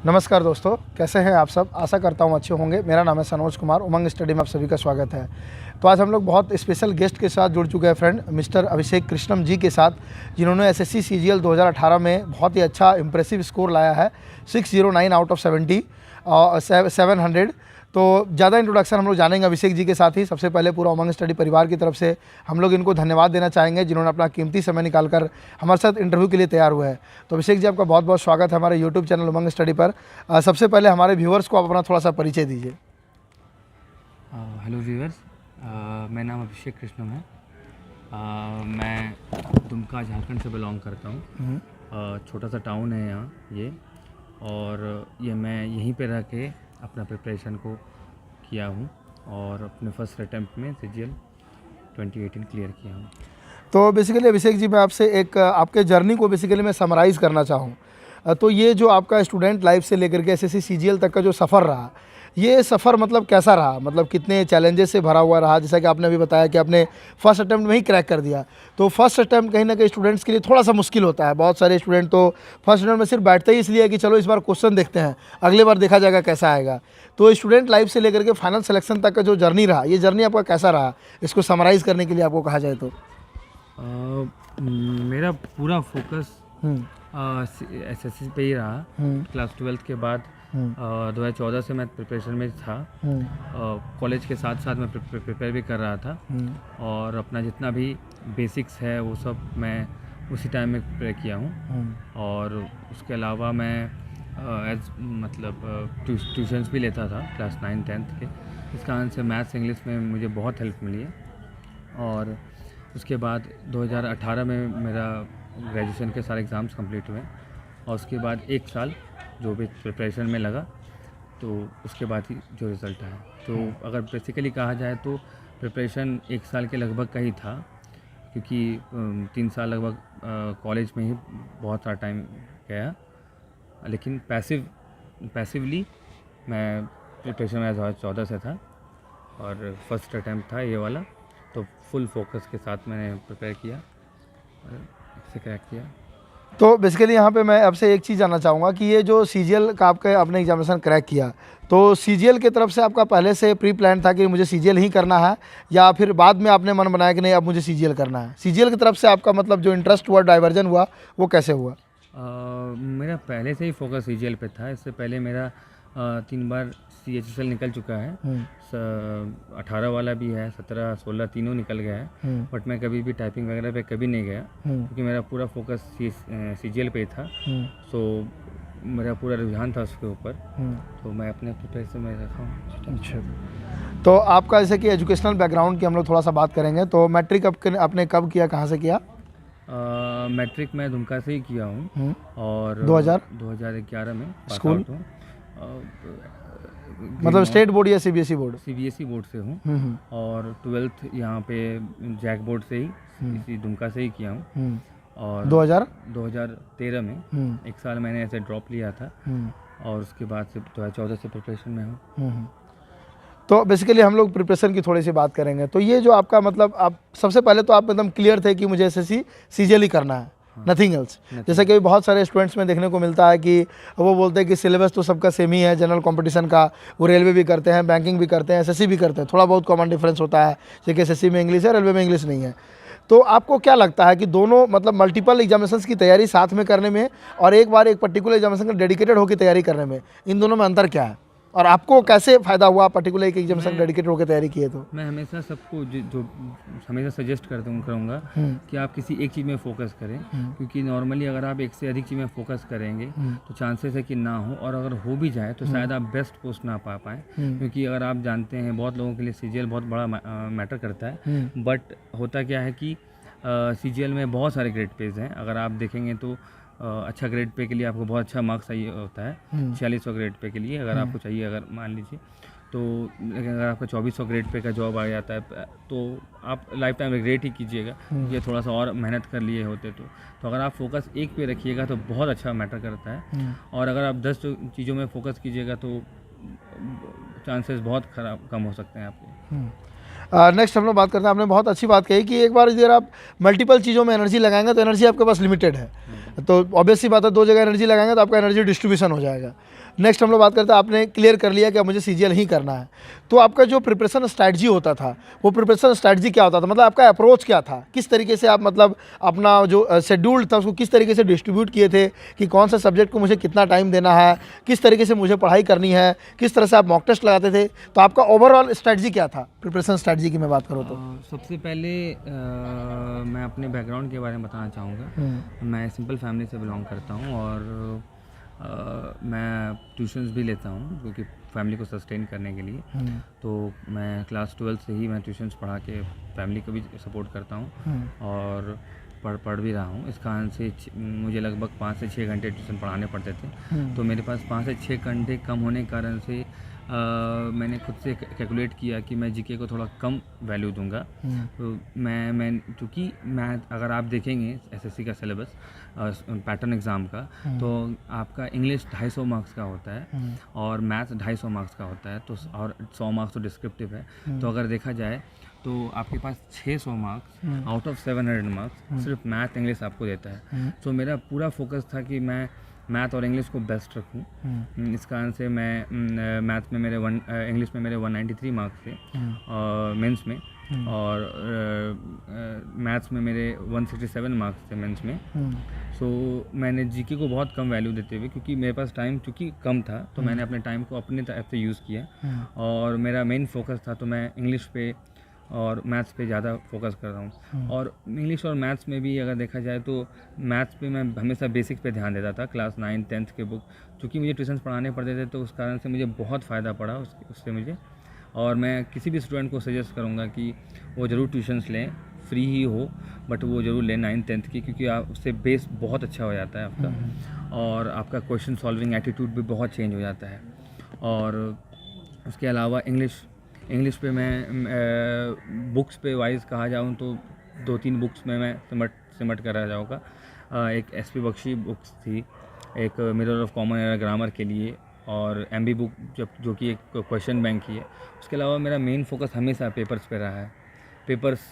नमस्कार दोस्तों, कैसे हैं आप सब। आशा करता हूं अच्छे होंगे। मेरा नाम है सनोज कुमार। उमंग स्टडी में आप सभी का स्वागत है। तो आज हम लोग बहुत स्पेशल गेस्ट के साथ जुड़ चुके हैं फ्रेंड, मिस्टर अभिषेक कृष्णम जी के साथ, जिन्होंने एसएससी सीजीएल 2018 में बहुत ही अच्छा इंप्रेसिव स्कोर लाया है 609 आउट ऑफ 70 और 700। तो ज़्यादा इंट्रोडक्शन हम लोग जानेंगे अभिषेक जी के साथ ही। सबसे पहले पूरा उमंग स्टडी परिवार की तरफ से हम लोग इनको धन्यवाद देना चाहेंगे, जिन्होंने अपना कीमती समय निकालकर हमारे साथ इंटरव्यू के लिए तैयार हुए हैं। तो अभिषेक जी, आपका बहुत बहुत स्वागत है हमारे यूट्यूब चैनल उमंग स्टडी पर। सबसे पहले हमारे व्यूअर्स को आप अपना थोड़ा सा परिचय दीजिए। हेलो व्यूअर्स, मेरा नाम अभिषेक कृष्णम है। मैं दुमका झारखंड से बिलोंग करता हूँ। छोटा सा टाउन है यहाँ ये, और ये मैं यहीं पे रह के अपना प्रिपरेशन को किया हूँ और अपने फर्स्ट अटैम्प्ट में सीजीएल 2018 क्लियर किया हूँ। तो बेसिकली अभिषेक जी, मैं आपसे एक आपके जर्नी को बेसिकली मैं समराइज़ करना चाहूँ। तो ये जो आपका स्टूडेंट लाइफ से लेकर के एसएससी सीजीएल तक का जो सफ़र रहा, ये सफ़र मतलब कैसा रहा, मतलब कितने चैलेंजेस से भरा हुआ रहा। जैसा कि आपने अभी बताया कि आपने फर्स्ट अटैम्प्ट में ही क्रैक कर दिया, तो फर्स्ट अटैम्प्ट कहीं ना कहीं स्टूडेंट्स के लिए थोड़ा सा मुश्किल होता है। बहुत सारे स्टूडेंट तो फर्स्ट अटैम्प्ट में सिर्फ बैठते ही इसलिए है कि चलो इस बार क्वेश्चन देखते हैं, अगले बार देखा जाएगा कैसा आएगा। तो स्टूडेंट लाइफ से लेकर के फाइनल सिलेक्शन तक का जो जर्नी रहा, ये जर्नी आपका कैसा रहा, इसको समराइज़ करने के लिए आपको कहा जाए तो? मेरा पूरा फोकस एसएससी पे ही रहा। क्लास 12 के बाद 2014 से मैं प्रिपरेशन में था। कॉलेज के साथ साथ मैं प्रिपेयर भी कर रहा था, और अपना जितना भी बेसिक्स है वो सब मैं उसी टाइम में प्रिपेयर किया हूँ। और उसके अलावा मैं ट्यूशन्स भी लेता था क्लास 9-10 के। इस कारण से मैथ्स इंग्लिश में मुझे बहुत हेल्प मिली है। और उसके बाद 2018 में मेरा ग्रेजुएशन के सारे एग्ज़ाम्स कंप्लीट हुए, और उसके बाद एक साल जो भी प्रिपरेशन में लगा, तो उसके बाद ही जो रिज़ल्ट आया। तो अगर बेसिकली कहा जाए तो प्रिपरेशन एक साल के लगभग का ही था, क्योंकि 3 साल लगभग कॉलेज में ही बहुत सारा टाइम गया। लेकिन पैसिवली मैं प्रिपरेशन में 2014 से था, और फर्स्ट अटैम्प्ट था ये वाला, तो फुल फोकस के साथ मैंने प्रिपेयर किया और इसे क्रैक किया। तो बेसिकली यहाँ पे मैं आपसे एक चीज़ जानना चाहूँगा कि ये जो सीजीएल का आपने एग्जामिनेशन क्रैक किया, तो सीजीएल की तरफ से आपका पहले से प्री प्लान था कि मुझे सीजीएल ही करना है, या फिर बाद में आपने मन बनाया कि नहीं अब मुझे सीजीएल करना है? सीजीएल की तरफ से आपका मतलब जो इंटरेस्ट हुआ, डाइवर्जन हुआ, वो कैसे हुआ? मेरा पहले से ही फोकस सीजीएल पे था। इससे पहले मेरा 3 बार सीएचएसएल निकल चुका है। 18 वाला भी है, 17, 16 तीनों निकल गया है। बट मैं कभी भी टाइपिंग वगैरह पे कभी नहीं गया, क्योंकि मेरा पूरा फोकस सीजीएल पे था। सो मेरा पूरा रुझान था उसके ऊपर, तो मैं अपने प्रिपरेशन में रखा हूँ। अच्छा, तो आपका जैसे कि एजुकेशनल बैकग्राउंड की हम लोग थोड़ा सा बात करेंगे, तो मैट्रिक आपने कब किया, कहाँ से किया? मैट्रिक मैं दुमका से ही किया हूँ, और 2011 में स्कूल आउट मतलब स्टेट बोर्ड या सीबीएसई बोर्ड? सीबीएसई बोर्ड से हूँ, और 12th यहाँ पे जैक बोर्ड से ही, इसी दुमका से ही किया हूँ। और 2013 में एक साल मैंने ऐसे ड्रॉप लिया था, और उसके बाद से 2014 से प्रिपरेशन में हूँ। तो बेसिकली हम लोग प्रिपरेशन की थोड़ी सी बात करेंगे। तो ये जो आपका मतलब, आप सबसे पहले तो आप एकदम क्लियर थे कि मुझे एसएससी सीजीएल ही करना है, नथिंग एल्स। जैसे कि बहुत सारे स्टूडेंट्स में देखने को मिलता है कि वो बोलते हैं कि सिलेबस तो सबका सेम ही है जनरल कंपटीशन का, वो रेलवे भी करते हैं, बैंकिंग भी करते हैं, एसएससी भी करते हैं, थोड़ा बहुत कॉमन डिफरेंस होता है, जैसे कि एसएससी में इंग्लिश है, रेलवे में इंग्लिश नहीं है। तो आपको क्या लगता है कि दोनों मतलब मल्टीपल एग्जामिनेशंस की तैयारी साथ में करने में और एक बार एक पर्टिकुलर एग्जामिनेशन का डेडिकेटेड होकर तैयारी करने में, इन दोनों में अंतर क्या है, और आपको कैसे फ़ायदा हुआ पर्टिकुलर एक एग्जामिनेशन डेडिकेटेड होकर तैयारी किए? तो मैं हमेशा सबको जो हमेशा सजेस्ट करूँगा कि आप किसी एक चीज़ में फोकस करें, क्योंकि नॉर्मली अगर आप एक से अधिक चीज़ में फोकस करेंगे तो चांसेस है कि ना हो, और अगर हो भी जाए तो शायद आप बेस्ट पोस्ट ना पा पाएँ। क्योंकि अगर आप जानते हैं बहुत लोगों के लिए सीजीएल बहुत बड़ा मैटर करता है, बट होता क्या है कि सीजीएल में बहुत सारे ग्रेड पेज हैं। अगर आप देखेंगे तो अच्छा ग्रेड पे के लिए आपको बहुत अच्छा मार्क्स चाहिए होता है, 4600 ग्रेड पे के लिए अगर आपको चाहिए, अगर मान लीजिए तो। लेकिन अगर आपका 2400 ग्रेड पे का जॉब आ जाता है तो आप लाइफ टाइम रिग्रेट ही कीजिएगा, ये थोड़ा सा और मेहनत कर लिए होते तो अगर आप फोकस एक पे रखिएगा तो बहुत अच्छा मैटर करता है। और अगर आप 10 चीज़ों में फोकस कीजिएगा तो चांसेस बहुत कम हो सकते हैं आपके। नेक्स्ट हम लोग बात करते हैं। आपने बहुत अच्छी बात कही कि एक बार अगर आप मल्टीपल चीज़ों में एनर्जी लगाएंगे तो एनर्जी आपके पास लिमिटेड है। तो ऑब्वियस सी बात है, 2 जगह एनर्जी लगाएंगे तो आपका एनर्जी डिस्ट्रीब्यूशन हो जाएगा। नेक्स्ट हम लोग बात करते हैं, आपने क्लियर कर लिया कि अब मुझे सीजीएल ही करना है, तो आपका जो प्रिपरेशन स्ट्रैटेजी होता था, वो प्रिपरेशन स्ट्रैटेजी क्या होता था, मतलब आपका अप्रोच क्या था, किस तरीके से आप मतलब अपना जो शेड्यूल था उसको किस तरीके से डिस्ट्रीब्यूट किए थे कि कौन सा सब्जेक्ट को मुझे कितना टाइम देना है, किस तरीके से मुझे पढ़ाई करनी है, किस तरह से आप मॉक टेस्ट लगाते थे, तो आपका ओवरऑल स्ट्रैटेजी क्या था प्रिपरेशन स्ट्रैटेजी की मैं बात करूँ तो? सबसे पहले मैं अपने बैकग्राउंड के बारे में बताना चाहूँगा। मैं सिंपल फैमिली से बिलोंग करता हूँ और मैं ट्यूशन्स भी लेता हूँ क्योंकि फैमिली को सस्टेन करने के लिए। तो मैं क्लास 12 से ही मैं ट्यूशन्स पढ़ा के फैमिली को भी सपोर्ट करता हूँ और पढ़ भी रहा हूँ। इस कारण से मुझे लगभग 5 से 6 घंटे ट्यूशन पढ़ाने पड़ते थे। तो मेरे पास 5 से 6 घंटे कम होने के कारण से मैंने खुद से कैलकुलेट किया कि मैं जीके को थोड़ा कम वैल्यू दूंगा। तो मैं क्योंकि मैथ अगर आप देखेंगे एसएससी का सिलेबस पैटर्न एग्ज़ाम का, तो आपका इंग्लिश 250 मार्क्स का होता है और मैथ्स 250 मार्क्स का होता है, तो और 100 मार्क्स तो डिस्क्रिप्टिव है। तो अगर देखा जाए तो आपके पास 600 मार्क्स आउट ऑफ 700 मार्क्स सिर्फ मैथ इंग्लिश आपको देता है। तो मेरा पूरा फोकस था कि मैं मैथ और इंग्लिश को बेस्ट रखूं। इस कारण से मैं मैथ में मेरे इंग्लिश में मेरे 193 मार्क्स थे मेंस में, और मैथ्स में मेरे 167 मार्क्स थे मेंस में। सो मैंने जीके को बहुत कम वैल्यू देते हुए, क्योंकि मेरे पास टाइम चूँकि कम था, तो मैंने अपने टाइम को अपने तरफ से यूज़ किया और मेरा मेन फोकस था, तो मैं इंग्लिश पे और मैथ्स पे ज़्यादा फोकस कर रहा हूँ। और इंग्लिश और मैथ्स में भी अगर देखा जाए तो मैथ्स पे मैं हमेशा बेसिक पे ध्यान देता था। क्लास 9, 10th के बुक चूँकि मुझे ट्यूशन्स पढ़ाने पड़ते थे, तो उस कारण से मुझे बहुत फ़ायदा पड़ा उससे मुझे। और मैं किसी भी स्टूडेंट को सजेस्ट करूँगा कि वो ज़रूर ट्यूशन्स लें, फ्री ही हो बट वो ज़रूर लें 9, 10th की, क्योंकि आप उससे बेस बहुत अच्छा हो जाता है आपका और आपका क्वेश्चन सॉल्विंग एटीट्यूड भी बहुत चेंज हो जाता है। और उसके अलावा इंग्लिश पे मैं बुक्स पे वाइज कहा जाऊँ तो 2-3 बुक्स में मैं सिमट कर रह जाऊँगा। एक एसपी बख्शी बुक्स थी, एक mirror of common error grammar के लिए, और एमबी बुक जो कि एक क्वेश्चन बैंक की है। उसके अलावा मेरा मेन फोकस हमेशा पेपर्स पे रहा है। पेपर्स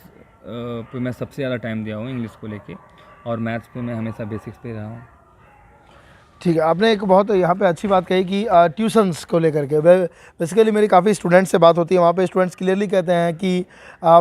पे मैं सबसे ज़्यादा टाइम दिया हूँ इंग्लिश को लेके, और मैथ्स पे मैं हमेशा बेसिक्स पे रहा हूँ। ठीक है, आपने एक बहुत यहाँ पे अच्छी बात कही कि ट्यूशन्स को लेकर के बेसिकली मेरी काफ़ी स्टूडेंट्स से बात होती है, वहाँ पे स्टूडेंट्स क्लियरली कहते हैं कि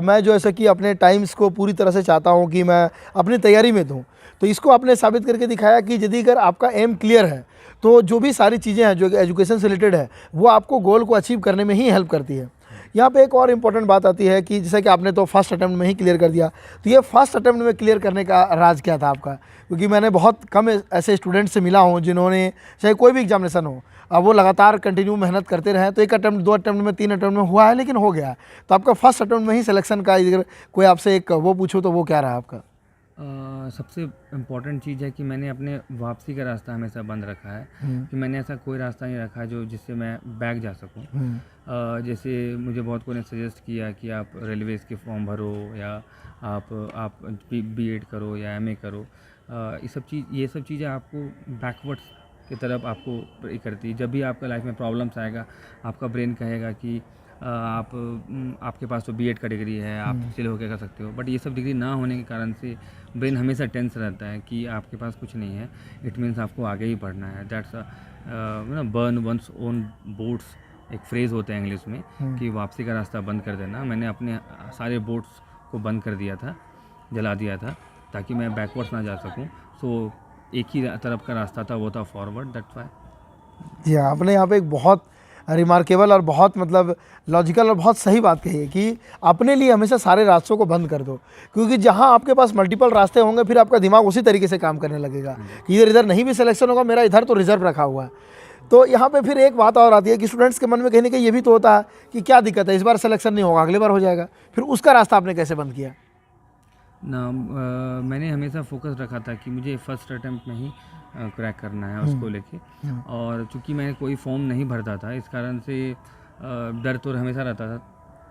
मैं जो ऐसा कि अपने टाइम्स को पूरी तरह से चाहता हूँ कि मैं अपनी तैयारी में दूँ। तो इसको आपने साबित करके दिखाया कि यदि अगर आपका एम क्लियर है तो जो भी सारी चीज़ें हैं जो एजुकेशन से रिलेटेड है वो आपको गोल को अचीव करने में ही हेल्प करती है। यहाँ पे एक और इम्पॉर्टेंट बात आती है कि जैसे कि आपने तो फर्स्ट अटेम्प्ट में ही क्लियर कर दिया, तो ये फर्स्ट अटेम्प्ट में क्लियर करने का राज क्या था आपका? क्योंकि मैंने बहुत कम ऐसे स्टूडेंट्स से मिला हूँ जिन्होंने चाहे कोई भी एग्जामिनेशन हो, अब वो लगातार कंटिन्यू मेहनत करते रहे, तो 1 अटेम्प्ट 2 अटेम्प्ट में 3 अटेम्प्ट में हुआ है लेकिन हो गया। तो आपका फर्स्ट अटेम्प्ट में ही सिलेक्शन का अगर कोई आपसे एक वो पूछो तो वो क्या रहा आपका? सबसे इम्पॉर्टेंट चीज़ है कि मैंने अपने वापसी का रास्ता हमेशा बंद रखा है, कि मैंने ऐसा कोई रास्ता नहीं रखा जो जिससे मैं बैक जा सकूं। जैसे मुझे बहुत कोई ने सजेस्ट किया कि आप रेलवेज़ के फॉर्म भरो या आप बीएड करो या एमए करो। ये सब चीज़ें आपको बैकवर्ड्स की तरफ आपको ये करती है। जब भी आपका लाइफ में प्रॉब्लम्स आएगा, आपका ब्रेन कहेगा कि आपके पास तो बीएड का डिग्री है, आप चिल होकर कर सकते हो। बट ये सब डिग्री ना होने के कारण से ब्रेन हमेशा टेंस रहता है कि आपके पास कुछ नहीं है, इट मीन्स आपको आगे ही पढ़ना है। That's burn one's own boats, एक फ्रेज़ होता है इंग्लिश में कि वापसी का रास्ता बंद कर देना। मैंने अपने सारे बोट्स को बंद कर दिया था, जला दिया था, ताकि मैं बैकवर्ड्स ना जा सकूँ। सो एक ही तरफ का रास्ता था, वो था फॉरवर्ड। That's why. जी हाँ, आपने यहाँ पे एक बहुत रिमार्केबल और बहुत मतलब लॉजिकल और बहुत सही बात कही है कि अपने लिए हमेशा सारे रास्तों को बंद कर दो, क्योंकि जहाँ आपके पास मल्टीपल रास्ते होंगे फिर आपका दिमाग उसी तरीके से काम करने लगेगा कि इधर नहीं भी सिलेक्शन होगा, मेरा इधर तो रिजर्व रखा हुआ है। तो यहाँ पे फिर एक बात और आती है कि स्टूडेंट्स के मन में कहीं ना कहीं ये भी तो होता है कि क्या दिक्कत है, इस बार सिलेक्शन नहीं होगा, अगली बार हो जाएगा। फिर उसका रास्ता आपने कैसे बंद किया? ना मैंने हमेशा फोकस रखा था कि मुझे फर्स्ट अटेम्प्ट में ही क्रैक करना है उसको लेके। और चूंकि मैं कोई फॉर्म नहीं भरता था, इस कारण से डर तो हमेशा रहता था।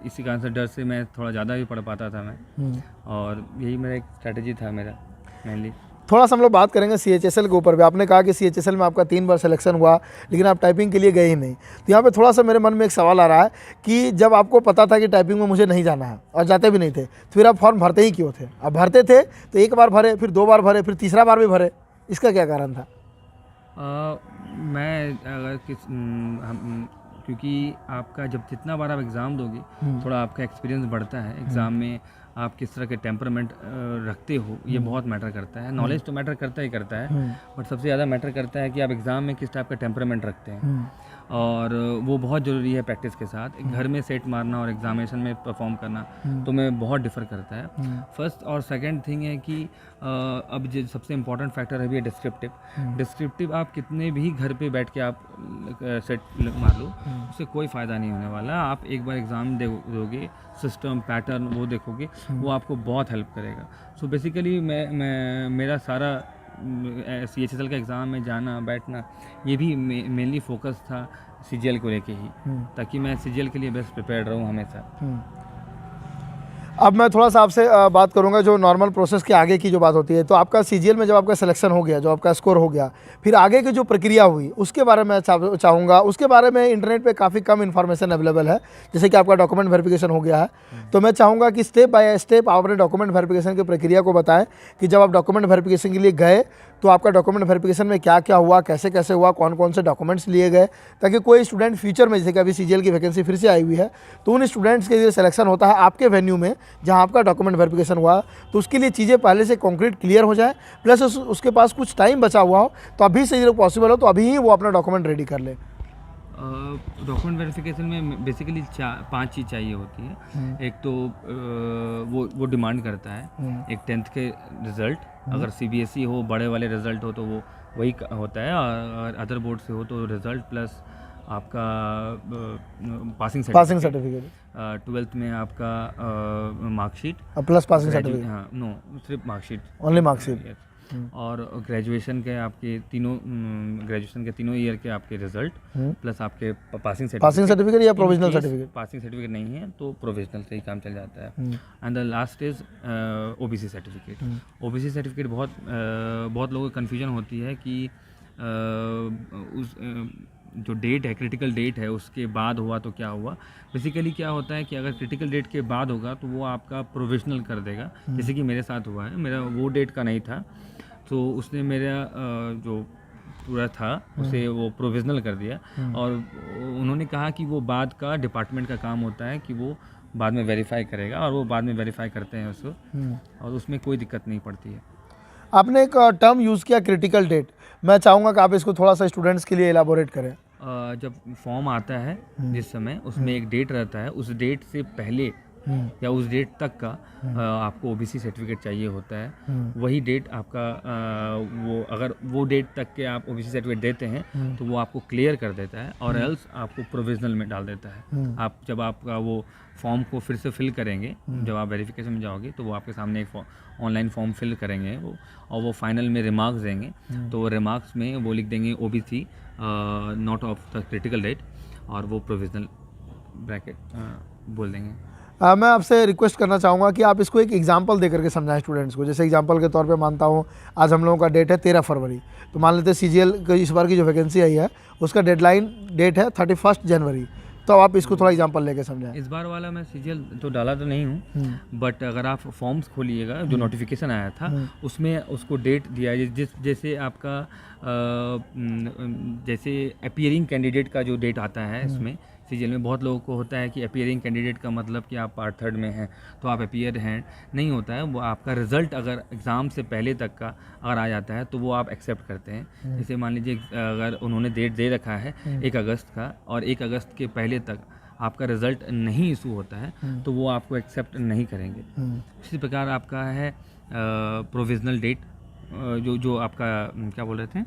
इसी कारण से डर से मैं थोड़ा ज़्यादा भी पढ़ पाता था मैं, और यही मेरा एक स्ट्रैटेजी था मेरा मेनली। थोड़ा सा हम लोग बात करेंगे CHSL के ऊपर भी। आपने कहा कि CHSL में आपका 3 बार सिलेक्शन हुआ लेकिन आप टाइपिंग के लिए गए ही नहीं। तो यहाँ पे थोड़ा सा मेरे मन में एक सवाल आ रहा है कि जब आपको पता था कि टाइपिंग में मुझे नहीं जाना है और जाते भी नहीं थे, तो फिर आप फॉर्म भरते ही क्यों थे? आप भरते थे तो 1 बार भरे, फिर 2 बार भरे, फिर तीसरा बार भी भरे। इसका क्या कारण था? मैं अगर क्योंकि आपका जब जितना बार आप एग्ज़ाम दोगे थोड़ा आपका एक्सपीरियंस बढ़ता है एग्ज़ाम में। आप किस तरह के टेम्परामेंट रखते हो ये बहुत मैटर करता है। नॉलेज तो मैटर करता ही करता है, बट सबसे ज़्यादा मैटर करता है कि आप एग्ज़ाम में किस टाइप का टेम्परामेंट रखते हैं, और वो बहुत ज़रूरी है प्रैक्टिस के साथ। घर में सेट मारना और एग्जामिनेशन में परफॉर्म करना तो में बहुत डिफ़र करता है। फर्स्ट और सेकंड थिंग है कि अब जो सबसे इम्पॉर्टेंट फैक्टर है भी डिस्क्रिप्टिव आप कितने भी घर पे बैठ के आप सेट मार लो उससे कोई फ़ायदा नहीं होने वाला। आप एक बार एग्ज़ाम दोगे, सिस्टम पैटर्न वो देखोगे, वो आपको बहुत हेल्प करेगा। सो बेसिकली मेरा सारा CHSL का एग्ज़ाम में जाना बैठना ये भी मेनली फोकस था CGL को लेके ही, ताकि मैं CGL के लिए बेस्ट प्रिपेयर्ड रहूँ हमेशा। अब मैं थोड़ा सा आपसे बात करूंगा जो नॉर्मल प्रोसेस के आगे की जो बात होती है। तो आपका CGL में जब आपका सिलेक्शन हो गया, जो आपका स्कोर हो गया, फिर आगे की जो प्रक्रिया हुई उसके बारे में चाहूँगा। उसके बारे में इंटरनेट पे काफ़ी कम इन्फॉर्मेशन अवेलेबल है। जैसे कि आपका डॉक्यूमेंट वेरिफिकेशन हो गया है, तो मैं चाहूँगा कि स्टेप बाय स्टेप आप अपने डॉक्यूमेंट वेरिफिकेशन की प्रक्रिया को बताएं कि जब आप डॉक्यूमेंट वेरिफिकेशन के लिए गए तो आपका डॉक्यूमेंट वेरिफिकेशन में क्या क्या हुआ, कैसे कैसे हुआ, कौन कौन से डॉक्यूमेंट्स लिए गए, ताकि कोई स्टूडेंट फ्यूचर में, जैसे कि अभी CGL की वैकेंसी फिर से आई हुई है, तो उन स्टूडेंट्स के लिए सिलेक्शन होता है आपके वेन्यू में जहाँ आपका डॉक्यूमेंट वेरिफिकेशन हुआ, तो उसके लिए चीज़ें पहले से कॉन्क्रीट क्लियर हो जाए, प्लस उसके पास कुछ टाइम बचा हुआ हो, तो अभी से पॉसिबल हो तो अभी ही वो अपना डॉक्यूमेंट रेडी कर ले। डॉक्यूमेंट वेरिफिकेशन में बेसिकली 5 चीज़ चाहिए होती है। एक तो वो डिमांड करता है एक 10th के रिज़ल्ट, अगर CBSE हो, बड़े वाले रिज़ल्ट हो तो वो वही होता है, और अदर बोर्ड से हो तो रिज़ल्ट प्लस आपका पासिंग सर्टिफिकेट, 12th में आपका मार्कशीट प्लस पासिंग सर्टिफिकेट। हाँ, नो, सिर्फ मार्कशीट, ओनली मार्कशीट। और ग्रेजुएशन के आपके ग्रेजुएशन के तीनों ईयर के आपके रिजल्ट प्लस आपके पासिंग सर्टिफिकेट या प्रोविजनल सर्टिफिकेट। पासिंग सर्टिफिकेट नहीं है तो प्रोविजनल से ही काम चल जाता है। And the last is OBC certificate. OBC certificate बहुत लोगों को कन्फ्यूजन होती है कि उस जो डेट है, क्रिटिकल डेट है, उसके बाद हुआ तो क्या हुआ। बेसिकली क्या होता है कि अगर क्रिटिकल डेट के बाद होगा तो वो आपका प्रोविजनल कर देगा, जैसे कि मेरे साथ हुआ है। मेरा वो डेट का नहीं था तो उसने मेरा जो पूरा था उसे वो प्रोविजनल कर दिया, और उन्होंने कहा कि वो बाद का डिपार्टमेंट का काम होता है कि वो बाद में वेरीफाई करेगा, और वो बाद में वेरीफाई करते हैं उसको, और उसमें कोई दिक्कत नहीं पड़ती है। आपने एक टर्म यूज़ किया क्रिटिकल डेट, मैं चाहूँगा कि आप इसको थोड़ा सा स्टूडेंट्स के लिए एलाबोरेट करें। जब फॉर्म आता है जिस समय उसमें एक डेट रहता है, उस डेट से पहले या उस डेट तक का आपको OBC सर्टिफिकेट चाहिए होता है। वही डेट आपका वो अगर वो डेट तक के आप OBC सर्टिफिकेट देते हैं तो वो आपको क्लियर कर देता है, और एल्स आपको प्रोविजनल में डाल देता है। आप जब आपका वो फॉर्म को फिर से फिल करेंगे, जब आप वेरिफिकेशन में जाओगे तो वो आपके सामने एक ऑनलाइन फॉर्म फिल करेंगे वो, और वो फाइनल में रिमार्क्स देंगे, तो वो रिमार्क्स में वो लिख देंगे OBC not of the critical date, और वो प्रोविजनल ब्रैकेट बोल देंगे। मैं आपसे रिक्वेस्ट करना चाहूँगा कि आप इसको एक एग्जांपल दे करके समझाएं स्टूडेंट्स को। जैसे एग्जांपल के तौर पे मानता हूँ आज हम लोगों का डेट है 13 फरवरी, तो मान लेते हैं CGL की इस बार की जो वैकेंसी आई है उसका डेडलाइन डेट है 31 जनवरी, तो आप इसको थोड़ा एग्जांपल लेके समझाएं। इस बार वाला मैं CGL तो डाला तो नहीं हूँ, बट अगर आप फॉर्म्स खोलिएगा जो नोटिफिकेशन आया था उसमें उसको डेट दिया है, जैसे आपका जैसे अपीयरिंग कैंडिडेट का जो डेट आता है इसमें CGL में बहुत लोगों को होता है कि अपीयरिंग कैंडिडेट का मतलब कि आप पार्ट 3rd में हैं तो आप अपीयर हैं, नहीं होता है। वो आपका रिज़ल्ट अगर एग्ज़ाम से पहले तक का अगर आ जाता है तो वो आप एक्सेप्ट करते हैं। जैसे मान लीजिए अगर उन्होंने डेट दे रखा है 1 अगस्त का, और 1 अगस्त के पहले तक आपका रिज़ल्ट नहीं इशू होता है तो वो आपको एक्सेप्ट नहीं करेंगे। इसी प्रकार आपका है प्रोविजनल डेट, जो आपका क्या बोल रहे थे,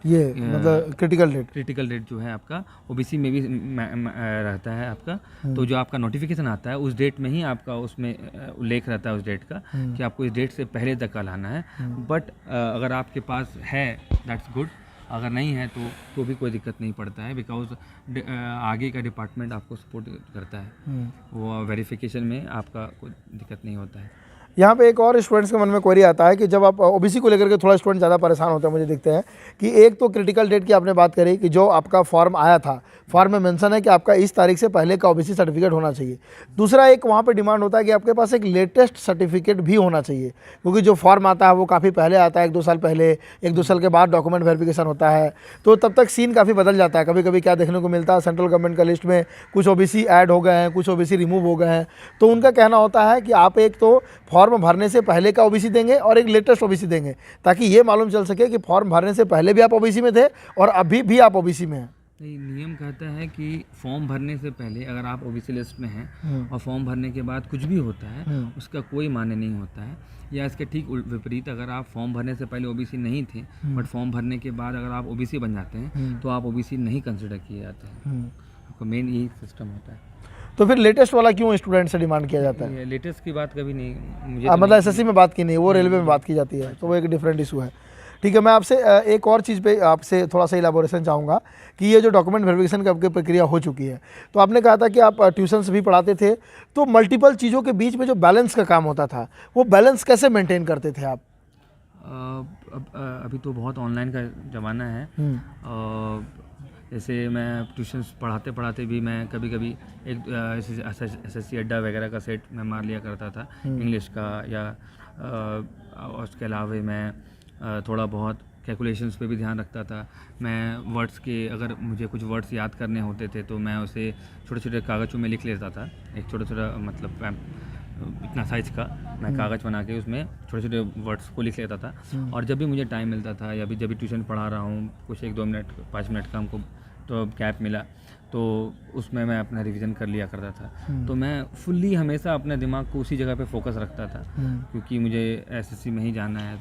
ये मतलब क्रिटिकल डेट जो है आपका OBC में भी रहता है आपका, तो जो आपका नोटिफिकेशन आता है उस डेट में ही आपका उसमें उल्लेख रहता है उस डेट का कि आपको इस डेट से पहले तक का लाना है। बट अगर आपके पास है दैट्स गुड, अगर नहीं है तो भी कोई दिक्कत नहीं पड़ता है, बिकॉज आगे का डिपार्टमेंट आपको सपोर्ट करता है, वो वेरिफिकेशन में आपका कोई दिक्कत नहीं होता है। यहाँ पे एक और स्टूडेंट्स के मन में क्वेरी आता है कि जब आप ओबीसी को लेकर के थोड़ा स्टूडेंट ज़्यादा परेशान होते हैं, मुझे दिखते हैं कि एक तो क्रिटिकल डेट की आपने बात करी कि जो आपका फॉर्म आया था, फॉर्म में मेंशन है कि आपका इस तारीख से पहले का ओबीसी सर्टिफिकेट होना चाहिए। दूसरा एक वहाँ पे डिमांड होता है कि आपके पास एक लेटेस्ट सर्टिफिकेट भी होना चाहिए, क्योंकि जो फॉर्म आता है वो काफ़ी पहले आता है, 1-2 साल पहले, 1-2 साल के बाद डॉक्यूमेंट वेरिफिकेशन होता है, तो तब तक सीन काफ़ी बदल जाता है। कभी कभी क्या देखने को मिलता है, सेंट्रल गवर्नमेंट का लिस्ट में कुछ ओबीसी ऐड हो गए हैं, कुछ ओबीसी रिमूव हो गए हैं, तो उनका कहना होता है कि आप एक तो फॉर्म भरने से पहले का ओबीसी देंगे और एक लेटेस्ट ओबीसी देंगे, ताकि ये मालूम चल सके कि फॉर्म भरने से पहले भी आप ओबीसी में थे और अभी भी आप ओबीसी में हैं। नहीं, नियम कहता है कि फॉर्म भरने से पहले अगर आप ओबीसी लिस्ट में हैं और फॉर्म भरने के बाद कुछ भी होता है उसका कोई मान्य नहीं होता है, या इसके ठीक विपरीत अगर आप फॉर्म भरने से पहले ओबीसी नहीं थे बट फॉर्म भरने के बाद अगर आप ओबीसी बन जाते हैं तो आप ओबीसी नहीं कंसिडर किए जाते हैं। आपका मेन यही सिस्टम होता है। तो फिर लेटेस्ट वाला क्यों स्टूडेंट से डिमांड किया जाता है? लेटेस्ट की बात कभी नहीं मुझे मतलब एसएससी में बात की नहीं, वो रेलवे में बात की जाती है, तो वो एक डिफरेंट इशू है। ठीक है, मैं आपसे एक और चीज़ पे आपसे थोड़ा सा इलाबोरेशन चाहूँगा कि ये जो डॉक्यूमेंट वेरिफिकेशन की आपकी प्रक्रिया हो चुकी है, तो आपने कहा था कि आप ट्यूशन्स भी पढ़ाते थे, तो मल्टीपल चीज़ों के बीच में जो बैलेंस का काम होता था, वो बैलेंस कैसे मेंटेन करते थे आप? अभी तो बहुत ऑनलाइन का ज़माना है। जैसे मैं ट्यूशन्स पढ़ाते पढ़ाते भी मैं कभी कभी एक एसएससी अड्डा वगैरह का सेट मैं मार लिया करता था इंग्लिश का, या उसके अलावा मैं थोड़ा बहुत कैलकुलेशंस पे भी ध्यान रखता था। मैं वर्ड्स के अगर मुझे कुछ वर्ड्स याद करने होते थे तो मैं उसे छोटे छोटे कागज़ों में लिख लेता था। एक छोटा छोटा मतलब इतना साइज़ का मैं कागज़ बना के उसमें छोटे छोटे वर्ड्स को लिख लेता था, और जब भी मुझे टाइम मिलता था या जब भी ट्यूशन पढ़ा रहा हूँ कुछ 1-2 मिनट 5 मिनट का हमको तो गैप मिला तो उसमें मैं अपना रिवीजन कर लिया करता था। तो मैं फुल्ली हमेशा अपने दिमाग को उसी जगह पे फोकस रखता था, क्योंकि मुझे एसएससी में ही जाना है।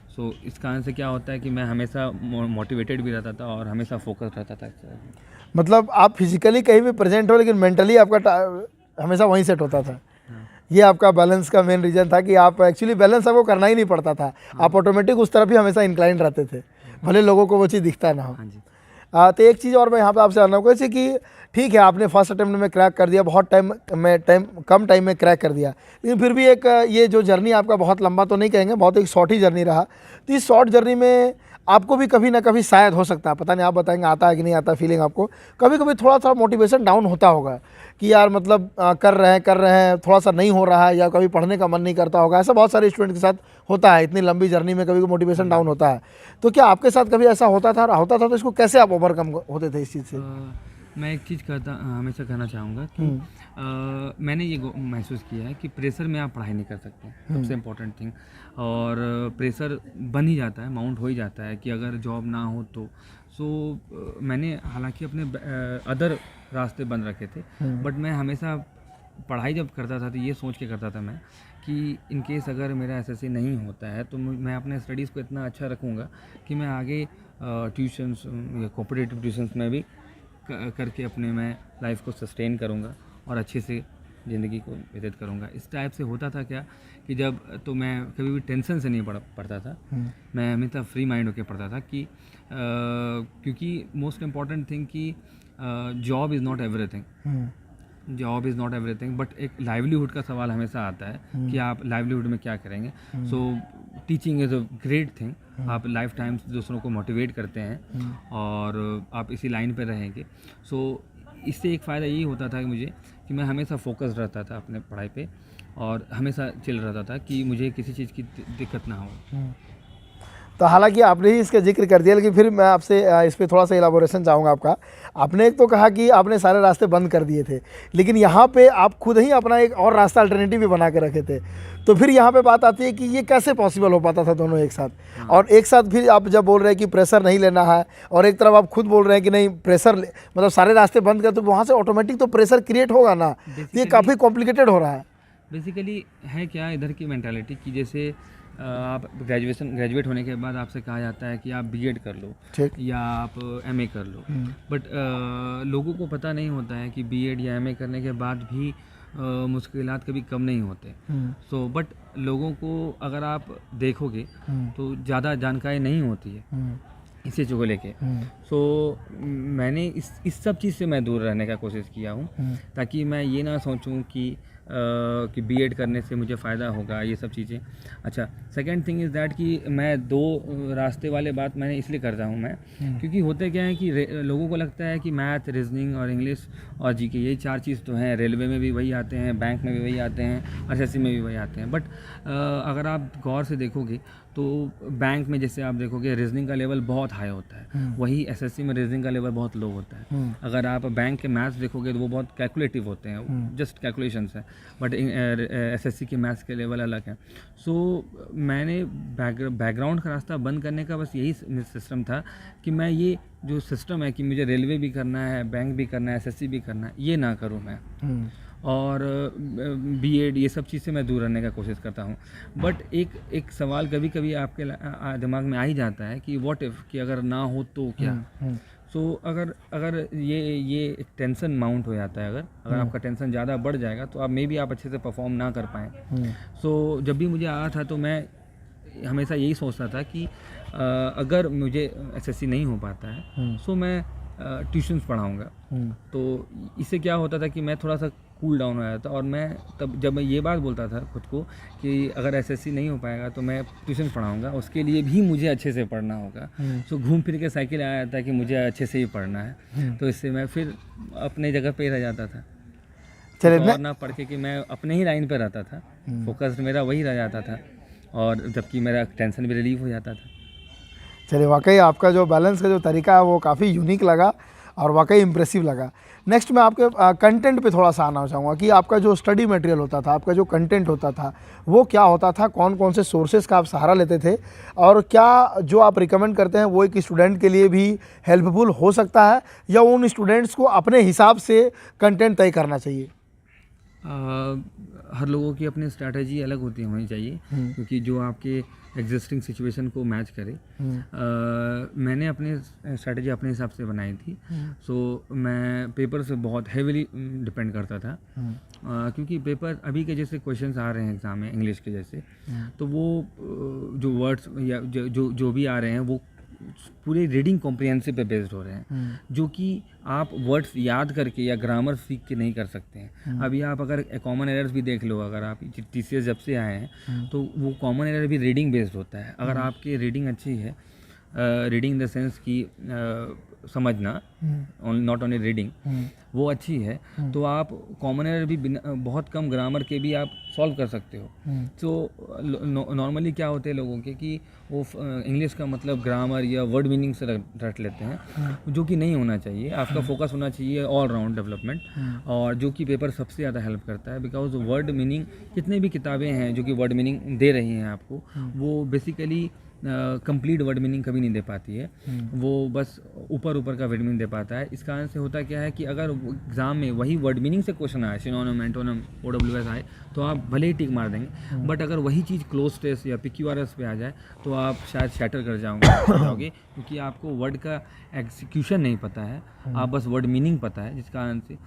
सो इस कारण से क्या होता है कि मैं हमेशा मोटिवेटेड भी रहता था और हमेशा फोकस रहता था। मतलब आप फिजिकली कहीं भी प्रेजेंट हो लेकिन मेंटली आपका हमेशा वहीं सेट होता था। ये आपका बैलेंस का मेन रीज़न था कि आप एक्चुअली बैलेंस आपको करना ही नहीं पड़ता था, आप ऑटोमेटिक उस तरफ ही हमेशा इंक्लाइंड रहते थे, भले लोगों को वो चीज़ दिखता ना हो। तो एक चीज़ और मैं यहाँ पे आपसे जानना चाहूँगा कि ठीक है आपने फर्स्ट अटेम्प्ट में क्रैक कर दिया, बहुत कम टाइम में क्रैक कर दिया, लेकिन फिर भी एक ये जो जर्नी आपका बहुत लंबा तो नहीं कहेंगे, बहुत एक शॉर्ट ही जर्नी रहा। तो इस शॉर्ट जर्नी में आपको भी कभी ना कभी शायद हो सकता है, पता नहीं आप बताएंगे आता है कि नहीं आता फीलिंग आपको, कभी कभी थोड़ा सा मोटिवेशन डाउन होता होगा कि यार मतलब कर रहे हैं थोड़ा सा नहीं हो रहा है, या कभी पढ़ने का मन नहीं करता होगा। ऐसा बहुत सारे स्टूडेंट के साथ होता है, इतनी लंबी जर्नी में कभी मोटिवेशन डाउन होता है। तो क्या आपके साथ कभी ऐसा होता था तो इसको कैसे आप ओवरकम होते थे इस चीज़ से? मैं एक चीज़ हमेशा कहना चाहूँगा कि मैंने ये महसूस किया है कि प्रेशर में आप पढ़ाई नहीं कर सकते, सबसे इम्पोर्टेंट थिंग। और प्रेशर बन ही जाता है, माउंट हो ही जाता है कि अगर जॉब ना हो तो। मैंने हालांकि अपने अदर रास्ते बंद रखे थे, बट मैं हमेशा पढ़ाई जब करता था तो ये सोच के करता था मैं कि इन केस अगर मेरा एसएससी नहीं होता है तो मैं अपने स्टडीज़ को इतना अच्छा रखूँगा कि मैं आगे ट्यूशन्स या कॉम्पिटिटिव ट्यूशन्स में भी करके अपने मैं लाइफ को सस्टेन करूँगा और अच्छे से ज़िंदगी को व्यतीत करूँगा। इस टाइप से होता था क्या कि जब तो मैं कभी भी टेंशन से नहीं पढ़ता था, मैं हमेशा फ्री माइंड होकर पढ़ता था कि क्योंकि मोस्ट इम्पॉर्टेंट थिंग कि job is not everything, but एक लाइवलीहुड का सवाल हमेशा आता है कि आप लाइवलीहुड में क्या करेंगे। Teaching is a great thing, आप लाइफ टाइम दूसरों को मोटिवेट करते हैं और आप इसी लाइन पे रहेंगे। इससे एक फ़ायदा यही होता था कि मुझे कि मैं हमेशा फोकस रहता था अपने पढ़ाई पे और हमेशा चिल रहता था कि मुझे किसी चीज़ की दिक्कत ना हो। तो हालांकि आपने ही इसका जिक्र कर दिया, लेकिन फिर मैं आपसे इस पर थोड़ा सा इलाबोरेशन चाहूँगा आपका। आपने एक तो कहा कि आपने सारे रास्ते बंद कर दिए थे, लेकिन यहाँ पे आप खुद ही अपना एक और रास्ता अल्टरनेटिव भी बना के रखे थे। तो फिर यहाँ पे बात आती है कि ये कैसे पॉसिबल हो पाता था दोनों एक साथ? और एक साथ फिर आप जब बोल रहे हैं कि प्रेशर नहीं लेना है और एक तरफ आप खुद बोल रहे हैं कि नहीं प्रेशर मतलब सारे रास्ते बंद कर, तो वहाँ से ऑटोमेटिक तो प्रेशर क्रिएट होगा ना। ये काफ़ी कॉम्प्लिकेटेड हो रहा है। बेसिकली है क्या इधर की मेंटालिटी कि जैसे आप ग्रेजुएट होने के बाद आपसे कहा जाता है कि आप बीएड कर लो, ठीक, या आप एमए कर लो, बट लोगों को पता नहीं होता है कि बीएड या एमए करने के बाद भी मुश्किलात कभी कम नहीं होते। बट लोगों को अगर आप देखोगे तो ज़्यादा जानकारी नहीं होती है इस चीज़ को लेके। मैंने इस सब चीज़ से मैं दूर रहने का कोशिश किया हूँ, ताकि मैं ये ना सोचूं कि कि बीएड करने से मुझे फ़ायदा होगा, ये सब चीज़ें। अच्छा, सेकंड थिंग इज़ दैट कि मैं दो रास्ते वाले बात मैंने इसलिए कर रहा हूँ मैं, क्योंकि होते क्या है कि लोगों को लगता है कि मैथ, रीजनिंग और इंग्लिश और जीके यही 4 चीज़ तो हैं, रेलवे में भी वही आते हैं, बैंक में भी वही आते हैं, एसएससी में भी वही आते हैं। बट अगर आप गौर से देखोगे तो बैंक में जैसे आप देखोगे रीजनिंग का लेवल बहुत हाई होता है, वही एसएससी में रीजनिंग का लेवल बहुत लो होता है। अगर आप बैंक के मैथ्स देखोगे तो वो बहुत कैलकुलेटिव होते हैं, जस्ट कैलकुलेशंस है, बट एसएससी के मैथ्स के लेवल अलग है। सो मैंने बैकग्राउंड का रास्ता बंद करने का बस यही सिस्टम था कि मैं ये जो सिस्टम है कि मुझे रेलवे भी करना है, बैंक भी करना है, एसएससी भी करना है, ये ना करूँ मैं, और बीएड ये सब चीज़ से मैं दूर रहने का कोशिश करता हूँ। बट एक सवाल कभी कभी आपके दिमाग में आ ही जाता है कि व्हाट इफ़, कि अगर ना हो तो क्या। सो अगर ये एक टेंशन माउंट हो जाता है, अगर आपका टेंशन ज़्यादा बढ़ जाएगा तो आप आप अच्छे से परफॉर्म ना कर पाएँ। सो जब भी मुझे आया था तो मैं हमेशा यही सोचता था कि अगर मुझे एसएससी नहीं हो पाता है सो मैं ट्यूशन्स पढ़ाऊँगा। तो इससे क्या होता था कि मैं थोड़ा सा कूल डाउन हो जाता, और मैं तब जब मैं ये बात बोलता था खुद को कि अगर एसएससी नहीं हो पाएगा तो मैं ट्यूशन पढ़ाऊँगा, उसके लिए भी मुझे अच्छे से पढ़ना होगा। सो घूम फिर के साइकिल आया था कि मुझे अच्छे से ही पढ़ना है, तो इससे मैं फिर अपने जगह पे रह जाता था, और ना पढ़ के कि मैं अपने ही लाइन पे रहता था, फोकस मेरा वही रह जाता था, और जबकि मेरा टेंशन भी रिलीव हो जाता था। चलिए, वाकई आपका जो बैलेंस का जो तरीका है वो काफ़ी यूनिक लगा और वाकई इम्प्रेसिव लगा। नेक्स्ट मैं आपके कंटेंट पे थोड़ा सा आना चाहूँगा कि आपका जो स्टडी मटेरियल होता था, आपका जो कंटेंट होता था, वो क्या होता था, कौन कौन से सोर्सेज का आप सहारा लेते थे, और क्या जो आप रिकमेंड करते हैं वो एक स्टूडेंट के लिए भी हेल्पफुल हो सकता है, या उन स्टूडेंट्स को अपने हिसाब से कंटेंट तय करना चाहिए? हर लोगों की अपनी स्ट्रैटेजी अलग होनी चाहिए, क्योंकि जो आपके एग्जिस्टिंग सिचुएशन को मैच करे। मैंने अपनी स्ट्रैटेजी अपने हिसाब से बनाई थी। सो मैं पेपर से बहुत हेविली डिपेंड करता था, क्योंकि पेपर अभी के जैसे क्वेश्चंस आ रहे हैं एग्ज़ाम में इंग्लिश के जैसे, तो वो जो वर्ड्स या जो भी आ रहे हैं वो पूरे रीडिंग कॉम्प्रिहेंसिव पे बेस्ड हो रहे हैं, जो कि आप वर्ड्स याद करके या ग्रामर सीख के नहीं कर सकते हैं। अभी आप अगर कॉमन एरर्स भी देख लो, अगर आप टीसीएस जब से आए हैं तो वो कॉमन एरर भी रीडिंग बेस्ड होता है। अगर आपकी रीडिंग अच्छी है, रीडिंग इन द सेंस की समझना, नॉट ओनली रीडिंग, वो अच्छी है, तो आप कॉमन एरर भी बहुत कम ग्रामर के भी आप सॉल्व कर सकते हो। तो नॉर्मली क्या होते हैं लोगों के कि वो इंग्लिश का मतलब ग्रामर या वर्ड मीनिंग से रट लेते हैं, जो कि नहीं होना चाहिए। आपका फोकस होना चाहिए ऑल राउंड डेवलपमेंट, और जो कि पेपर सबसे ज़्यादा हेल्प करता है, बिकॉज वर्ड मीनिंग, जितने भी किताबें हैं जो कि वर्ड मीनिंग दे रही हैं आपको, वो बेसिकली कंप्लीट वर्ड मीनिंग कभी नहीं दे पाती है, वो बस ऊपर का वर्ड मीनिंग दे पाता है। इस कारण से होता क्या है कि अगर एग्ज़ाम में वही वर्ड मीनिंग से क्वेश्चन आए, सिनोनिम, एंटोनिम, OWS आए, तो आप भले ही टिक मार देंगे, बट अगर वही चीज़ क्लोज टेस्ट या PQRS पे आ जाए तो आप शायद शैटर कर जाओगे, क्योंकि आपको वर्ड का एग्जीक्यूशन नहीं पता है, आप बस वर्ड मीनिंग पता है, जिस कारण से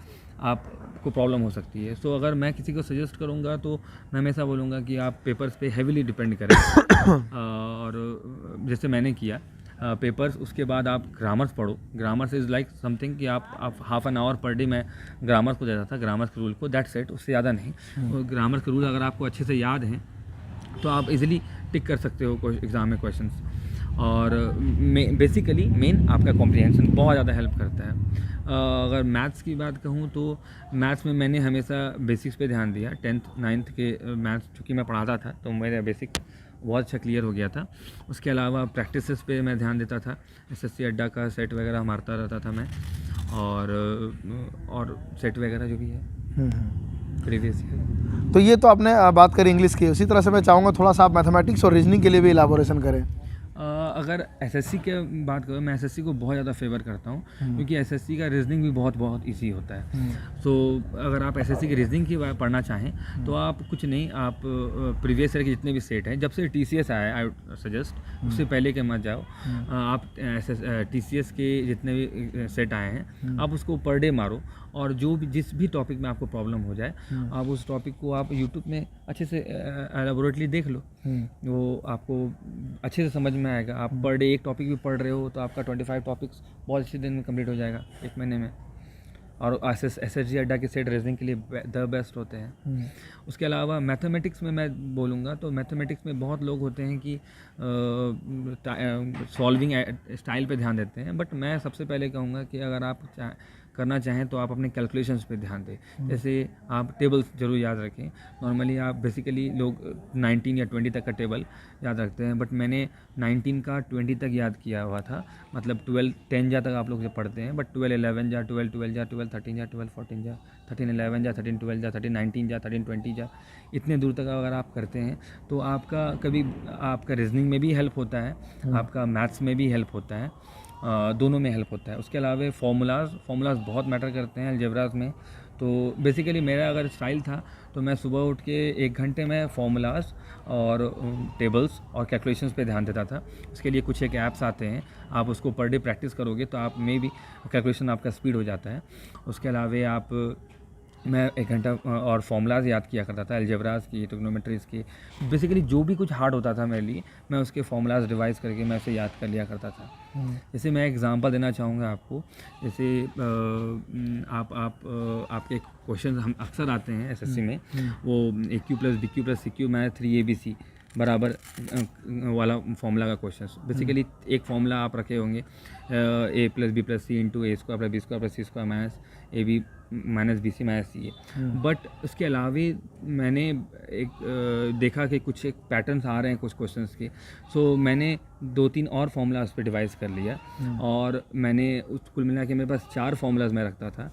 आपको प्रॉब्लम हो सकती है। सो अगर मैं किसी को सजेस्ट करूंगा तो मैं हमेशा बोलूँगा कि आप पेपर्स पे हेविली डिपेंड करें, और जैसे मैंने किया पेपर्स, उसके बाद आप ग्रामर्स पढ़ो। ग्रामर्स इज़ लाइक समथिंग कि आप half an hour per day मैं ग्रामर्स को देता था, ग्रामर्स के रूल को, दैट्स इट, उससे ज़्यादा नहीं। और ग्रामर्स के रूल अगर आपको अच्छे से याद हैं तो आप इजीली टिक कर सकते हो एग्ज़ाम में क्वेश्चंस। और बेसिकली मेन आपका कॉम्प्रिहेंशन बहुत ज़्यादा हेल्प करता है। अगर मैथ्स की बात कहूँ तो मैथ्स में मैंने हमेशा बेसिक्स पे ध्यान दिया। 10th 9th के मैथ्स चूँकि मैं पढ़ाता था तो मेरा बेसिक बहुत अच्छा क्लियर हो गया था। उसके अलावा प्रैक्टिसेस पे मैं ध्यान देता था, SSC अड्डा का सेट वगैरह मारता रहता था मैं, और सेट वगैरह जो भी है प्रीवियस ईयर। तो ये तो आपने बात करी इंग्लिश की, उसी तरह से मैं चाहूँगा थोड़ा सा आप मैथमेटिक्स और रीजनिंग के लिए भी इलाबोरेशन करें। अगर एसएससी के बात करूँ, मैं एसएससी को बहुत ज़्यादा फेवर करता हूँ, क्योंकि एसएससी का रीजनिंग भी बहुत इजी होता है। सो अगर आप एसएससी की रीजनिंग की पढ़ना चाहें तो आप कुछ नहीं, आप प्रीवियस ईयर के जितने भी सेट हैं, जब से टीसीएस आया आई वुड सजेस्ट, उससे पहले के मत जाओ। आप टीसीएस के जितने भी सेट आए हैं आप उसको पर डे मारो, और जो भी जिस भी टॉपिक में आपको प्रॉब्लम हो जाए आप उस टॉपिक को आप यूट्यूब में अच्छे से एलाबोरेटली देख लो, वो आपको अच्छे से समझ में आएगा। आप पर डे एक टॉपिक भी पढ़ रहे हो तो आपका 25 टॉपिक्स बहुत अच्छे दिन में कंप्लीट हो जाएगा, एक महीने में। और SSG अड्डा के सेट रीजनिंग के लिए द बेस्ट होते हैं। उसके अलावा मैथमेटिक्स में मैं बोलूँगा तो मैथमेटिक्स में बहुत लोग होते हैं कि सॉल्विंग स्टाइल पे ध्यान देते हैं, बट मैं सबसे पहले कहूँगा कि अगर आप करना चाहें तो आप अपने कैलकुलेशंस पे ध्यान दें। जैसे आप टेबल्स जरूर याद रखें। नॉर्मली आप बेसिकली लोग 19 या 20 तक का टेबल याद रखते हैं, बट मैंने 19 का 20 तक याद किया हुआ था। मतलब 12 10 जा तक आप लोग जो पढ़ते हैं, बट 12 11 जा, 12 12 जा, 12 13 जा, 12 14 जा, 13 11 जा, 13 12 जा, 13 19 जा, 13 20 जा, इतने दूर तक अगर आप करते हैं तो आपका कभी आपका रीजनिंग में भी हेल्प होता है, आपका मैथ्स में भी हेल्प होता है, दोनों में हेल्प होता है। उसके अलावा फार्मूलाज बहुत मैटर करते हैं अलजेब्राज में। तो बेसिकली मेरा अगर स्टाइल था तो मैं सुबह उठ के 1 घंटे में फार्मूलाज और टेबल्स और कैलकुलेशंस पे ध्यान देता था। इसके लिए कुछ एक ऐप्स आते हैं, आप उसको पर डे प्रैक्टिस करोगे तो आप में भी कैलकुलेशन आपका स्पीड हो जाता है। उसके अलावा मैं 1 घंटा और फार्मूलाज याद किया करता था, अलजेब्राज की, ट्रिग्नोमेट्रीज की। बेसिकली जो भी कुछ हार्ड होता था मेरे लिए, मैं उसके फार्मूलाज रिवाइज करके मैं उसे याद कर लिया करता था। जैसे मैं एग्जांपल देना चाहूँगा आपको। जैसे आपके क्वेश्चन हम अक्सर आते हैं SSC में, वो AQ + BQ + CQ में 3ABC बराबर वाला फॉर्मूला का क्वेश्चन। बेसिकली एक फॉर्मूला आप रखे होंगे A + B + C × A² + B² + C² - AB - BC - CA। But उसके अलावा मैंने एक देखा कि कुछ एक पैटर्न्स आ रहे हैं कुछ क्वेश्चंस के, सो मैंने 2-3 और फार्मूला उस पर डिवाइस कर लिया और मैंने कुल मिला के मेरे पास 4 फार्मूलाज मैं रखता था,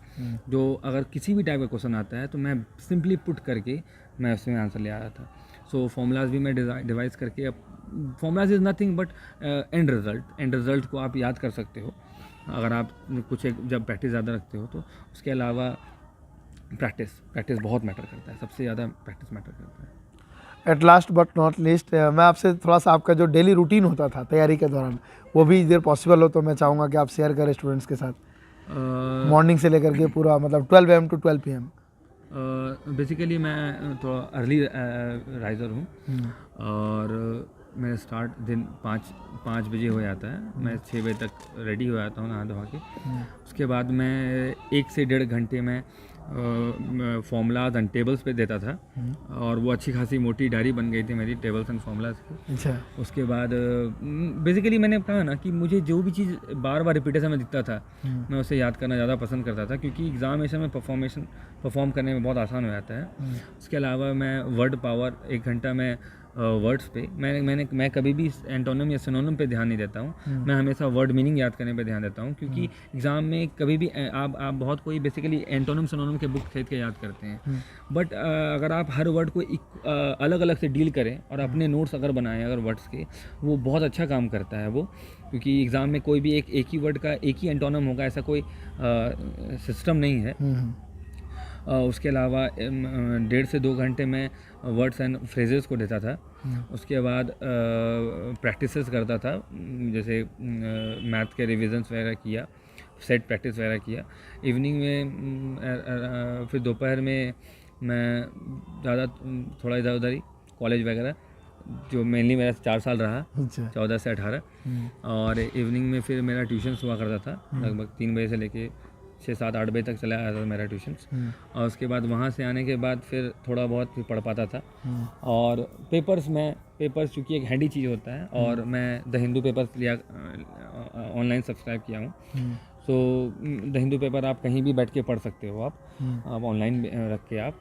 जो अगर किसी भी टाइप का क्वेश्चन आता है तो मैं सिंपली पुट करके मैं उसमें आंसर ले आया था। सो फार्मूलाज भी मैं डिवाइस करके, अब formulas is nothing but end result को आप याद कर सकते हो अगर आप कुछ एक जब प्रैक्टिस ज़्यादा रखते हो तो। उसके अलावा प्रैक्टिस बहुत मैटर करता है, सबसे ज़्यादा प्रैक्टिस मैटर करता है। At last but not least, मैं आपसे थोड़ा सा आपका जो डेली रूटीन होता था तैयारी के दौरान, वो भी इधर पॉसिबल हो तो मैं चाहूँगा कि आप शेयर करें स्टूडेंट्स के साथ। मॉर्निंग से लेकर के पूरा मतलब 12 AM to 12 PM। बेसिकली मैं थोड़ा अर्ली राइज़र हूँ और मेरा स्टार्ट दिन 5 बजे हो जाता है। मैं 6 बजे तक रेडी हो जाता हूँ नहा धोवा के। उसके बाद मैं 1 से 1.5 घंटे में फार्मूलाज एंड टेबल्स पे देता था और वो अच्छी खासी मोटी डायरी बन गई थी मेरी टेबल्स एंड फार्मूलाज की। अच्छा। उसके बाद बेसिकली मैंने कहा ना कि मुझे जो भी चीज़ बार बार रिपीटेशन में दिखता था मैं उसे याद करना ज़्यादा पसंद करता था, क्योंकि एग्जामिनेशन में परफॉर्म करने में बहुत आसान हो जाता है। उसके अलावा मैं वर्ड पावर 1 घंटा में वर्ड्स पे मैं कभी भी एंटोनिम या सिनोनिम पे ध्यान नहीं देता हूँ। मैं हमेशा वर्ड मीनिंग याद करने पे ध्यान देता हूँ, क्योंकि एग्ज़ाम में कभी भी आप बहुत कोई बेसिकली एंटोनिम सिनोनिम के बुक खरीद के याद करते हैं, बट अगर आप हर वर्ड को अलग अलग से डील करें और अपने नोट्स अगर बनाएं अगर वर्ड्स के, वो बहुत अच्छा काम करता है वो। क्योंकि एग्ज़ाम में कोई भी एक ही वर्ड का एक ही एंटोनिम होगा ऐसा कोई सिस्टम नहीं है। उसके अलावा 1.5 से 2 घंटे में वर्ड्स एंड फ्रेजेस को देता था। उसके बाद प्रैक्टिसेस करता था, जैसे मैथ के रिविजन्स वगैरह किया, सेट प्रैक्टिस वगैरह किया। इवनिंग में फिर दोपहर में मैं ज़्यादा थोड़ा इधर उधर ही कॉलेज वगैरह, जो मेनली मेरा 4 साल रहा, 14 से 18। और इवनिंग में फिर मेरा ट्यूशन्स हुआ करता था, लगभग 3 बजे से लेके 6 7 8 बजे तक चला आया था मेरा ट्यूशन्स। और उसके बाद वहाँ से आने के बाद फिर थोड़ा बहुत फिर पढ़ पाता था। और पेपर्स चूँकि एक हैंडी चीज़ होता है, और मैं द हिंदू पेपर्स लिया, ऑनलाइन सब्सक्राइब किया हूँ। सो द हिंदू पेपर आप कहीं भी बैठ के पढ़ सकते हो, आप ऑनलाइन रख के आप।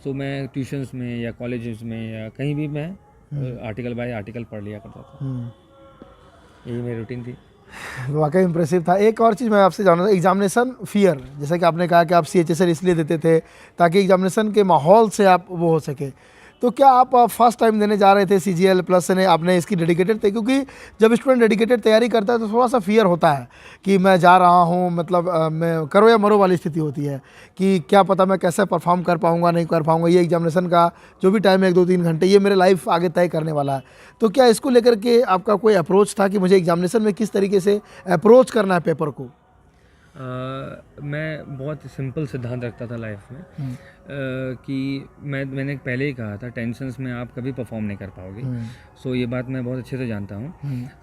सो मैं ट्यूशन्स में या कॉलेजेस में या कहीं भी मैं आर्टिकल बाय आर्टिकल पढ़ लिया करता था। यही मेरी रूटीन थी। वाकई इम्प्रेसिव था। एक और चीज़ मैं आपसे जानना था, एग्जामिनेशन फियर, जैसा कि आपने कहा कि आप CHSL इसलिए देते थे ताकि एग्जामिनेशन के माहौल से आप वो हो सके, तो क्या आप फर्स्ट टाइम देने जा रहे थे CGL प्लस ने, आपने इसकी डेडिकेटेड थे? क्योंकि जब स्टूडेंट डेडिकेटेड तैयारी करता है तो थोड़ा सा फियर होता है कि मैं जा रहा हूँ, मतलब मैं करो या मरो वाली स्थिति होती है कि क्या पता मैं कैसे परफॉर्म कर पाऊँगा नहीं कर पाऊँगा, ये एग्जामिनेशन का जो भी टाइम है 1 2 3 घंटे, ये मेरे लाइफ आगे तय करने वाला है। तो क्या इसको लेकर के आपका कोई अप्रोच था कि मुझे एग्जामिनेशन में किस तरीके से अप्रोच करना है पेपर को? मैं बहुत सिंपल सिद्धांत रखता था लाइफ में कि मैंने पहले ही कहा था, टेंशन्स में आप कभी परफॉर्म नहीं कर पाओगे। सो ये बात मैं बहुत अच्छे से जानता हूँ।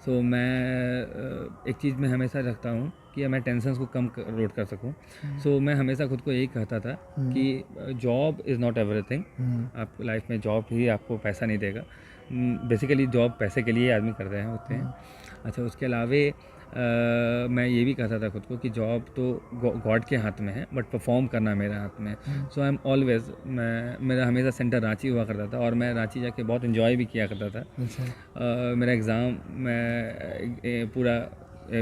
सो मैं एक चीज़ में हमेशा रखता हूँ कि मैं टेंशन्स को कम रोड कर सकूँ। सो मैं हमेशा खुद को यही कहता था कि जॉब इज़ नॉट एवरीथिंग। आप लाइफ में जॉब ही आपको पैसा नहीं देगा। बेसिकली जॉब पैसे के लिए आदमी कर रहे होते हैं। अच्छा, उसके अलावे मैं ये भी कहता था खुद को कि जॉब तो गॉड के हाथ में है, बट परफॉर्म करना मेरे हाथ में है। सो आई एम ऑलवेज, मेरा हमेशा सेंटर रांची हुआ करता था और मैं रांची जाके बहुत इन्जॉय भी किया करता था। मेरा एग्ज़ाम मैं पूरा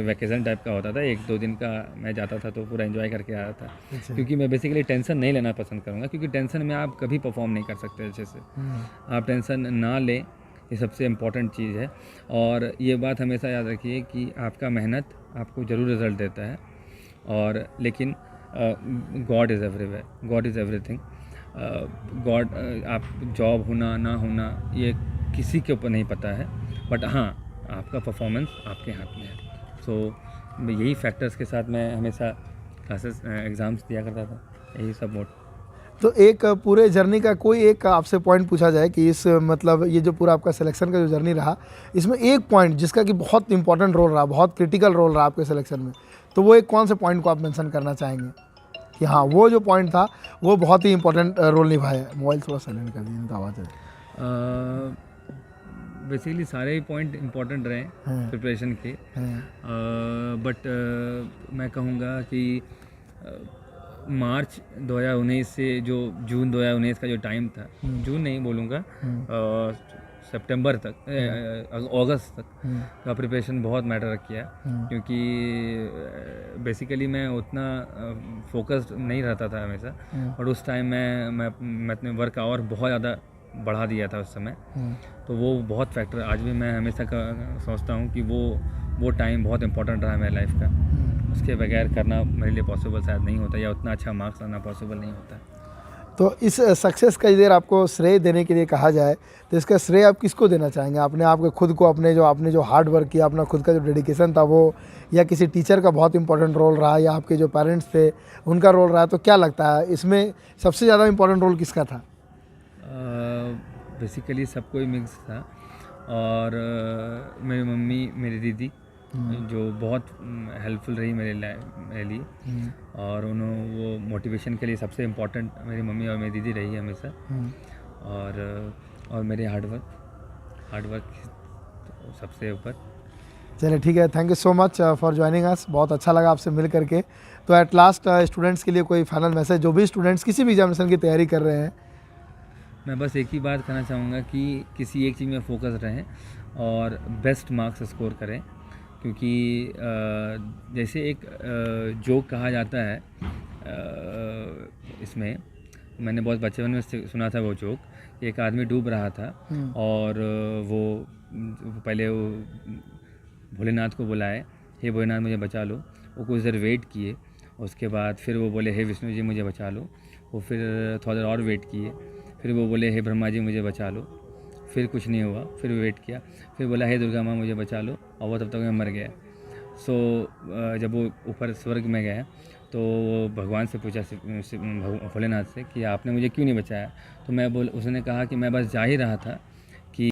वैकेशन टाइप का होता था, 1-2 दिन का मैं जाता था तो पूरा एंजॉय करके आया था। क्योंकि मैं बेसिकली टेंशन नहीं लेना पसंद करूँगा, क्योंकि टेंशन में आप कभी परफॉर्म नहीं कर सकते अच्छे से। आप टेंशन ना लें, ये सबसे इम्पॉर्टेंट चीज़ है। और ये बात हमेशा याद रखिए कि आपका मेहनत आपको ज़रूर रिज़ल्ट देता है, और लेकिन God is everywhere, God is everything. God, आप जॉब होना ना होना ये किसी के ऊपर नहीं पता है, बट हाँ, आपका परफॉर्मेंस आपके हाथ में है। सो यही फैक्टर्स के साथ मैं हमेशा क्लासेस एग्ज़ाम्स दिया करता था, यही सब मोड। तो एक पूरे जर्नी का कोई एक आपसे पॉइंट पूछा जाए कि इस मतलब ये जो पूरा आपका सिलेक्शन का जो जर्नी रहा, इसमें एक पॉइंट जिसका कि बहुत इंपॉर्टेंट रोल रहा, बहुत क्रिटिकल रोल रहा आपके सिलेक्शन में, तो वो एक कौन से पॉइंट को आप मेंशन करना चाहेंगे कि हाँ वो जो पॉइंट था वो बहुत ही इंपॉर्टेंट रोल निभाया? मोबाइल थोड़ा साइलेंट कर दीजिए, आवाज़ है। बेसिकली सारे ही पॉइंट इम्पोर्टेंट रहे प्रिपरेशन के, बट मैं कहूँगा कि मार्च 2019 से जो जून 2019 का जो टाइम था, जून नहीं बोलूँगा, सितंबर तक, अगस्त तक का प्रिपरेशन बहुत मैटर किया। क्योंकि बेसिकली मैं उतना फोकस्ड नहीं रहता था हमेशा, और उस टाइम मैं अपने वर्क आवर बहुत ज़्यादा बढ़ा दिया था उस समय। तो वो बहुत फैक्टर आज भी मैं हमेशा सोचता हूँ कि वो टाइम बहुत इंपॉर्टेंट रहा मेरी लाइफ का। उसके बगैर करना मेरे लिए पॉसिबल शायद नहीं होता, या उतना अच्छा मार्क्स लाना पॉसिबल नहीं होता। तो इस सक्सेस का इधर आपको श्रेय देने के लिए कहा जाए तो इसका श्रेय आप किसको देना चाहेंगे? आपने आपके खुद को, आपने जो हार्ड वर्क किया, अपना खुद का जो डेडिकेशन था वो, या किसी टीचर का बहुत इंपॉर्टेंट रोल रहा, या आपके जो पेरेंट्स थे उनका रोल रहा? तो क्या लगता है इसमें सबसे ज़्यादा इंपॉर्टेंट रोल किसका था? बेसिकली सबको ही मिक्स था, और मेरी मम्मी, मेरी दीदी जो बहुत हेल्पफुल रही मेरे लिए, और वो मोटिवेशन के लिए सबसे इम्पोर्टेंट मेरी मम्मी और मेरी दीदी रही है हमेशा। और मेरे हार्डवर्क सबसे ऊपर। चलिए ठीक है, thank you so much for joining us. बहुत अच्छा लगा आपसे मिल करके। तो एट लास्ट स्टूडेंट्स के लिए कोई फाइनल मैसेज, जो भी स्टूडेंट्स किसी भी एग्जामिनेशन की तैयारी कर रहे हैं? मैं बस एक ही बात कहना चाहूँगा कि किसी एक चीज़ में फोकस रहें और बेस्ट मार्क्स स्कोर करें। क्योंकि जैसे एक जोक कहा जाता है, इसमें मैंने बहुत बचपन में सुना था वो जोक। एक आदमी डूब रहा था और वो पहले वो भोलेनाथ को बुलाए, हे भोलेनाथ मुझे बचा लो। वो कुछ देर वेट किए, उसके बाद फिर वो बोले हे विष्णु जी मुझे बचा लो। वो फिर थोड़ा देर और वेट किए, फिर वो बोले हे ब्रह्मा जी मुझे बचा लो। फिर कुछ नहीं हुआ, फिर वेट किया, फिर बोला हे दुर्गा माँ मुझे बचा लो, और वो तब तक मैं मर गया। सो जब वो ऊपर स्वर्ग में गया तो वो भगवान से पूछा, भोलेनाथ से, कि आपने मुझे क्यों नहीं बचाया? तो उसने कहा कि मैं बस जा ही रहा था